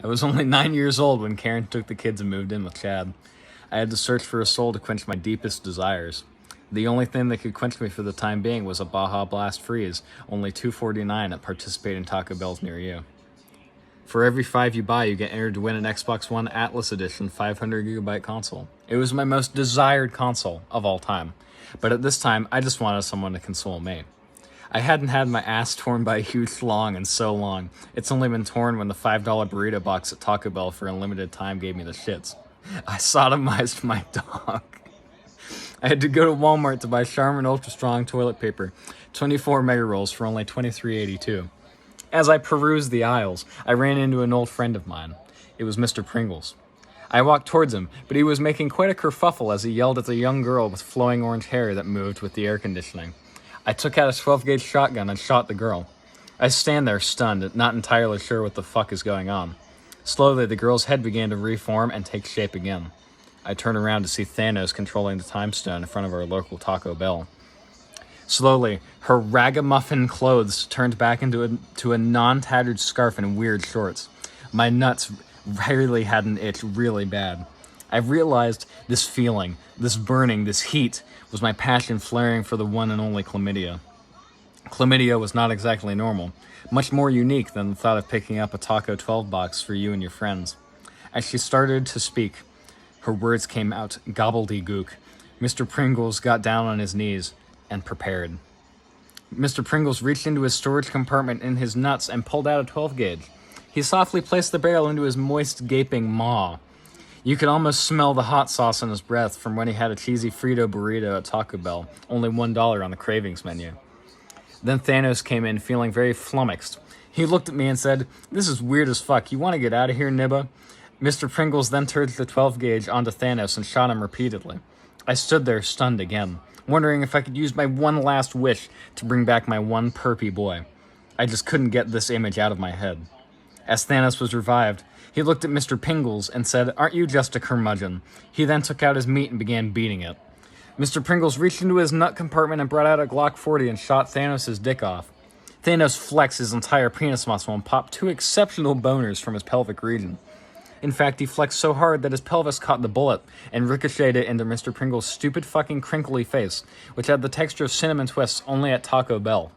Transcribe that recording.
I was only 9 years old when Karen took the kids and moved in with Chad. I had to search for a soul to quench my deepest desires. The only thing that could quench me for the time being was a Baja Blast Freeze, only $2.49 at participating Taco Bells near you. For every 5 you buy, you get entered to win an Xbox One Atlas Edition 500GB console. It was my most desired console of all time, but at this time, I just wanted someone to console me. I hadn't had my ass torn by a huge schlong in so long. It's only been torn when the $5 burrito box at Taco Bell for a limited time gave me the shits. I sodomized my dog. I had to go to Walmart to buy Charmin Ultra Strong toilet paper, 24 mega rolls for only $23.82. As I perused the aisles, I ran into an old friend of mine. It was Mr. Pringles. I walked towards him, but he was making quite a kerfuffle as he yelled at the young girl with flowing orange hair that moved with the air conditioning. I took out a 12-gauge shotgun and shot the girl. I stand there stunned, not entirely sure what the fuck is going on. Slowly, the girl's head began to reform and take shape again. I turned around to see Thanos controlling the time stone in front of our local Taco Bell. Slowly, her ragamuffin clothes turned back into a non-tattered scarf and weird shorts. My nuts rarely had an itch really bad. I realized this feeling, this burning, this heat, was my passion flaring for the one and only chlamydia. Chlamydia was not exactly normal, much more unique than the thought of picking up a Taco 12 box for you and your friends. As she started to speak, her words came out gobbledygook. Mr. Pringles got down on his knees and prepared. Mr. Pringles reached into his storage compartment in his nuts and pulled out a 12-gauge. He softly placed the barrel into his moist, gaping maw. You could almost smell the hot sauce in his breath from when he had a cheesy Frito burrito at Taco Bell, only $1 on the cravings menu. Then Thanos came in feeling very flummoxed. He looked at me and said, "This is weird as fuck. You want to get out of here, Nibba?" Mr. Pringles then turned the 12-gauge onto Thanos and shot him repeatedly. I stood there stunned again, wondering if I could use my one last wish to bring back my one perpy boy. I just couldn't get this image out of my head. As Thanos was revived, he looked at Mr. Pringles and said, "Aren't you just a curmudgeon?" He then took out his meat and began beating it. Mr. Pringles reached into his nut compartment and brought out a Glock 40 and shot Thanos' dick off. Thanos flexed his entire penis muscle and popped 2 exceptional boners from his pelvic region. In fact, he flexed so hard that his pelvis caught the bullet and ricocheted it into Mr. Pringles' stupid fucking crinkly face, which had the texture of cinnamon twists only at Taco Bell.